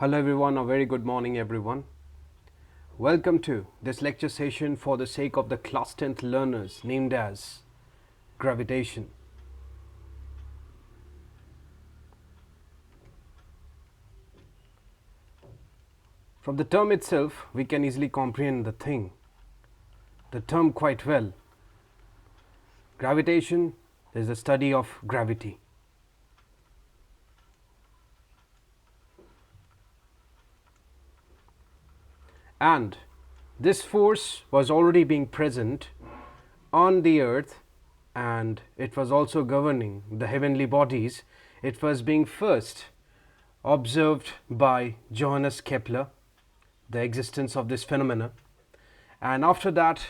Hello everyone, a very good morning everyone. Welcome to this lecture session for the sake of the class 10th learners named as Gravitation. From the term itself, we can easily comprehend the term quite well. Gravitation is the study of gravity. And this force was already being present on the earth, and it was also governing the heavenly bodies. It was being first observed by Johannes Kepler, the existence of this phenomena, and after that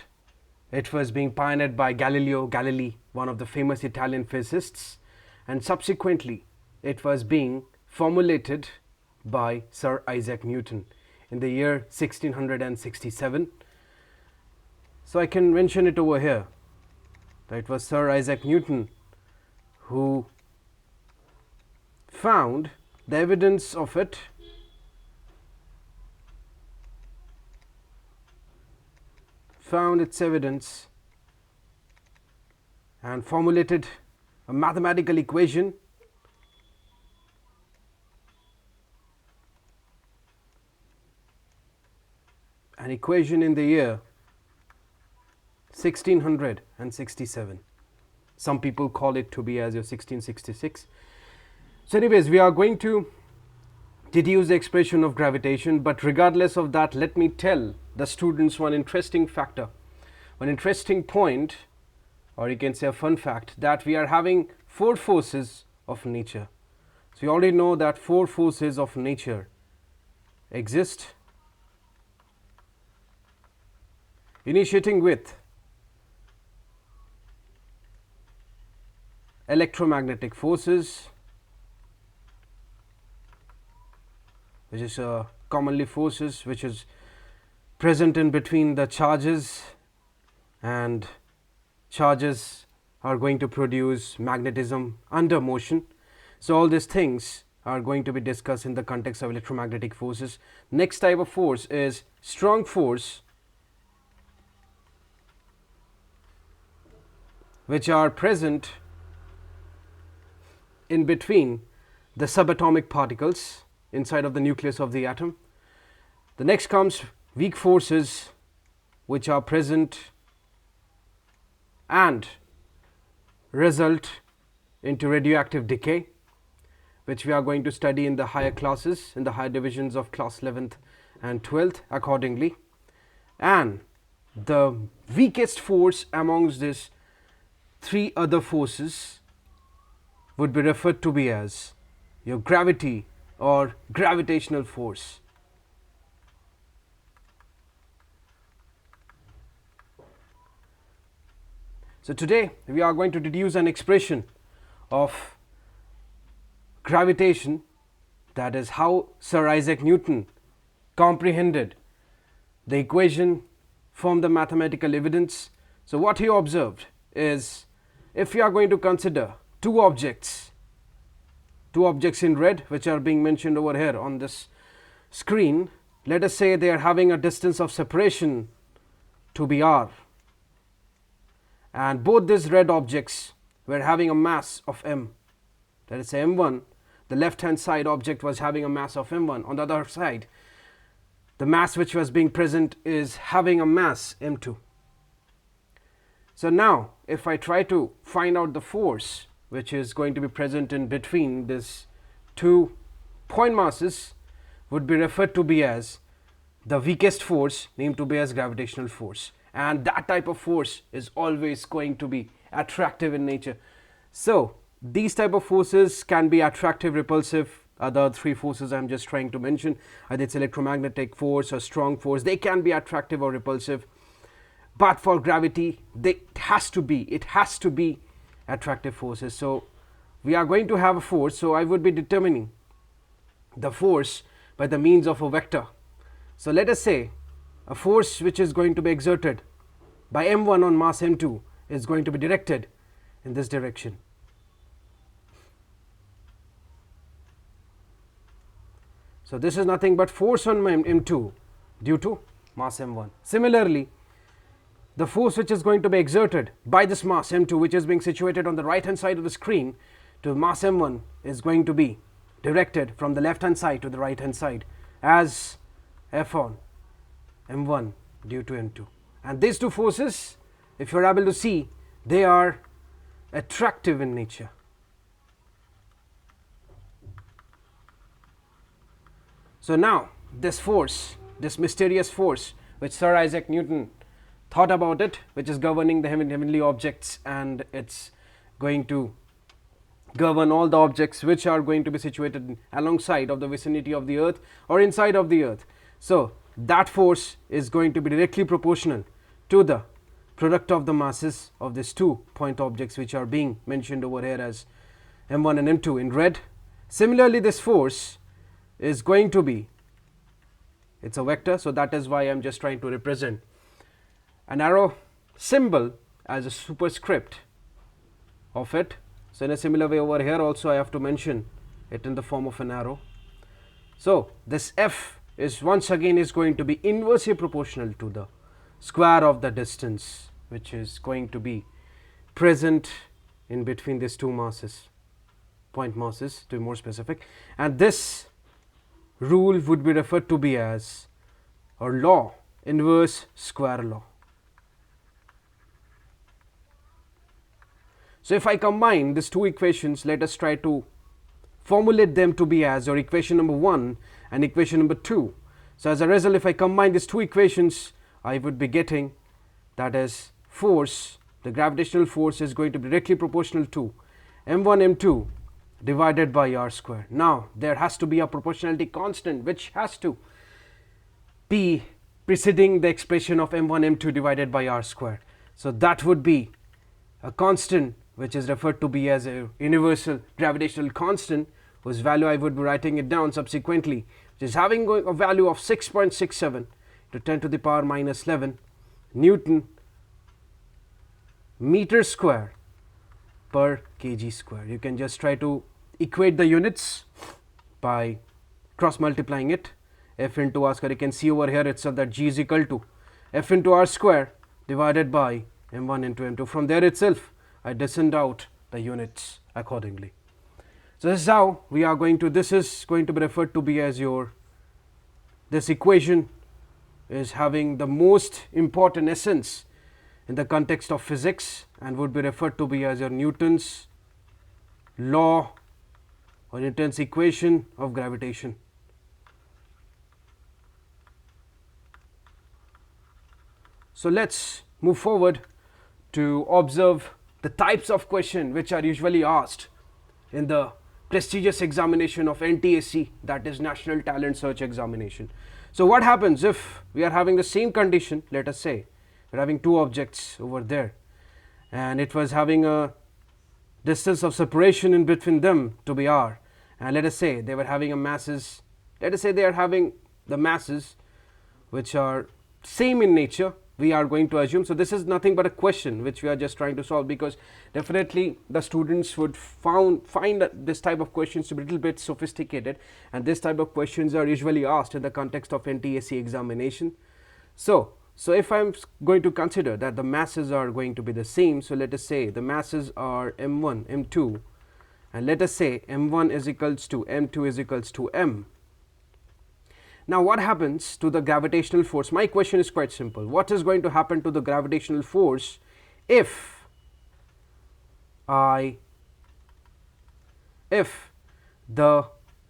it was being pioneered by Galileo Galilei, one of the famous Italian physicists, and subsequently it was being formulated by Sir Isaac Newton in the year 1667. So I can mention it over here that it was Sir Isaac Newton who found the evidence of it, found its evidence and formulated a mathematical equation in the year 1667. Some people call it to be as your 1666. So anyways, we are going to deduce the expression of gravitation, but regardless of that, let me tell the students one interesting factor, one interesting point, or you can say a fun fact, that we are having four forces of nature. So you already know that four forces of nature exist, initiating with electromagnetic forces, which is commonly forces which is present in between the charges, and charges are going to produce magnetism under motion. So all these things are going to be discussed in the context of electromagnetic forces. Next type of force is strong force, which are present in between the subatomic particles inside of the nucleus of the atom. The next comes weak forces, which are present and result into radioactive decay, which we are going to study in the higher classes, in the higher divisions of class 11th and 12th accordingly. And the weakest force amongst these three other forces would be referred to be as your gravity or gravitational force. So today we are going to deduce an expression of gravitation, that is how Sir Isaac Newton comprehended the equation, formed the mathematical evidence. So what he observed is, if we are going to consider two objects in red, which are being mentioned over here on this screen, let us say they are having a distance of separation to be r, and both these red objects were having a mass of m, let us say m1. The left hand side object was having a mass of m1, on the other side the mass which was being present is having a mass m2. So now if I try to find out the force which is going to be present in between these two point masses, would be referred to be as the weakest force, named to be as gravitational force, and that type of force is always going to be attractive in nature. So these type of forces can be attractive, repulsive. Other three forces I am just trying to mention, either it's electromagnetic force or strong force, they can be attractive or repulsive, but for gravity it has to be attractive forces. So we are going to have a force, so I would be determining the force by the means of a vector. So let us say a force which is going to be exerted by m1 on mass m2 is going to be directed in this direction. So this is nothing but force on m2 due to mass m1. Similarly, the force which is going to be exerted by this mass m2, which is being situated on the right hand side of the screen, to mass m1 is going to be directed from the left hand side to the right hand side as F on m1 due to m2. And these two forces, if you are able to see, they are attractive in nature. So now this force, this mysterious force which Sir Isaac Newton thought about it, which is governing the heavenly objects, and it's going to govern all the objects which are going to be situated alongside of the vicinity of the earth or inside of the earth. So that force is going to be directly proportional to the product of the masses of these 2 point objects which are being mentioned over here as m1 and m2 in red. Similarly, this force is going to be, it's a vector, so that is why I am just trying to represent an arrow symbol as a superscript of it. So in a similar way over here also I have to mention it in the form of an arrow. So this F is once again is going to be inversely proportional to the square of the distance which is going to be present in between these 2 masses, point masses to be more specific, and this rule would be referred to be as a law, inverse square law. So if I combine these 2 equations, let us try to formulate them to be as, or equation number 1 and equation number 2. So as a result, if I combine these 2 equations, I would be getting, that is, force, the gravitational force is going to be directly proportional to m1 m2 divided by r square. Now there has to be a proportionality constant which has to be preceding the expression of m1 m2 divided by r square. So that would be a constant which is referred to be as a universal gravitational constant, whose value I would be writing it down subsequently, which is having a value of 6.67 to 10 to the power minus 11 Newton meter square per kg square. You can just try to equate the units by cross multiplying it, F into r square. You can see over here itself that G is equal to F into r square divided by m1 into m2. From there itself I descend out the units accordingly. So this is how we are going to, this is going to be referred to be as your, this equation is having the most important essence in the context of physics and would be referred to be as your Newton's law or Newton's equation of gravitation. So let's move forward to observe the types of question which are usually asked in the prestigious examination of NTSE, that is National Talent Search Examination. So what happens if we are having the same condition, let us say we are having 2 objects over there and it was having a distance of separation in between them to be r, and let us say they were having a masses, let us say they are having the masses which are same in nature, we are going to assume. So this is nothing but a question which we are just trying to solve, because definitely the students would find this type of questions to be a little bit sophisticated, and this type of questions are usually asked in the context of NTSE examination. So if I am going to consider that the masses are going to be the same, so let us say the masses are m1 m2 and let us say m1 is equals to m2 is equals to m. Now what happens to the gravitational force? My question is quite simple. What is going to happen to the gravitational force if the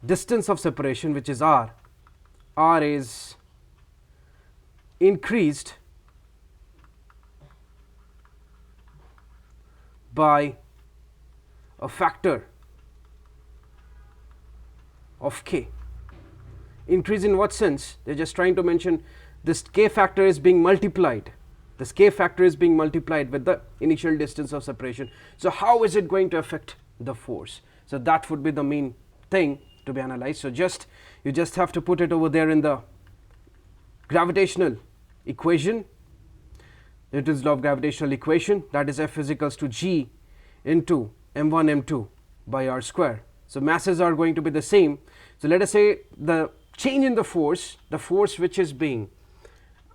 distance of separation, which is r is increased by a factor of k? Increase in what sense? They are just trying to mention this k factor is being multiplied. This k factor is being multiplied with the initial distance of separation. So how is it going to affect the force? So that would be the main thing to be analyzed. So you just have to put it over there in the gravitational equation, Newton's law of gravitational equation, that is F is equals to G into m1 m2 by r square. So masses are going to be the same. So let us say the change in the force which is being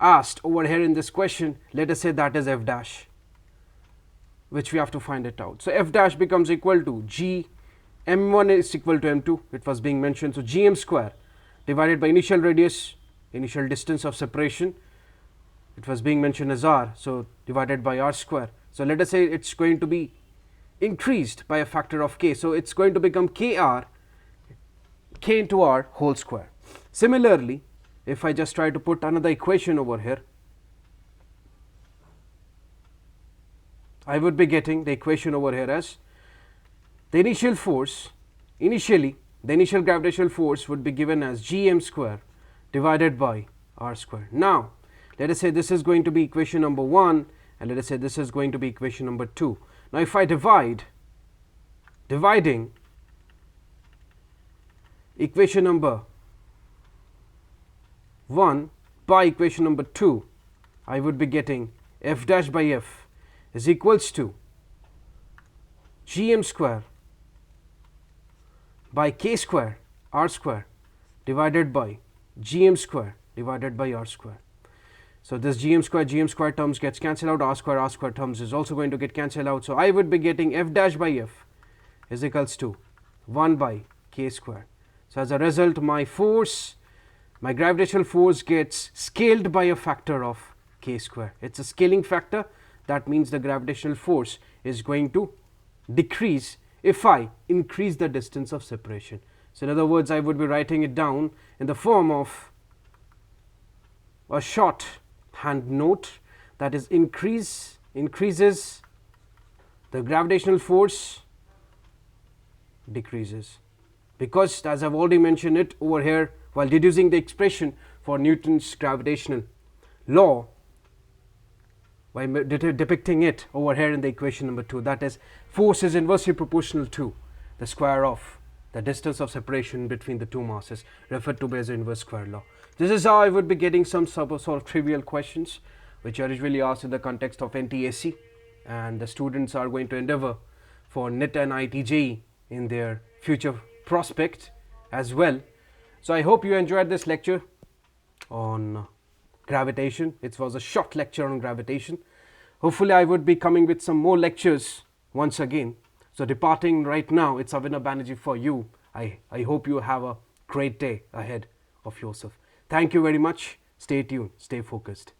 asked over here in this question, let us say that is F dash, which we have to find it out. So F dash becomes equal to G, M1 is equal to M2, it was being mentioned. So GM square divided by initial radius, initial distance of separation, it was being mentioned as R, so divided by R square. So let us say it's going to be increased by a factor of K, so it's going to become KR, K into R whole square. Similarly, if I just try to put another equation over here, I would be getting the equation over here as the initial force, initially the initial gravitational force would be given as Gm square divided by R square. Now let us say this is going to be equation number 1 and let us say this is going to be equation number 2. Now if I dividing equation number 1 by equation number 2, I would be getting F dash by F is equals to Gm square by K square R square divided by Gm square divided by R square. So this Gm square terms gets cancelled out, R square terms is also going to get cancelled out. So I would be getting F dash by F is equals to 1 by K square. So as a result, my gravitational force gets scaled by a factor of K square. It's a scaling factor. That means the gravitational force is going to decrease if I increase the distance of separation. So in other words, I would be writing it down in the form of a short hand note, that is increases the gravitational force decreases, because as I've already mentioned it over here while deducing the expression for Newton's gravitational law by depicting it over here in the equation number 2, that is force is inversely proportional to the square of the distance of separation between the two masses, referred to as the inverse square law. This is how I would be getting some sort of trivial questions which are usually asked in the context of NTSC, and the students are going to endeavor for NET and IIT in their future prospect as well. So I hope you enjoyed this lecture on gravitation. It was a short lecture on gravitation. Hopefully I would be coming with some more lectures once again. So departing right now, it's Avinav Banerjee for you. I hope you have a great day ahead of yourself. Thank you very much. Stay tuned, stay focused.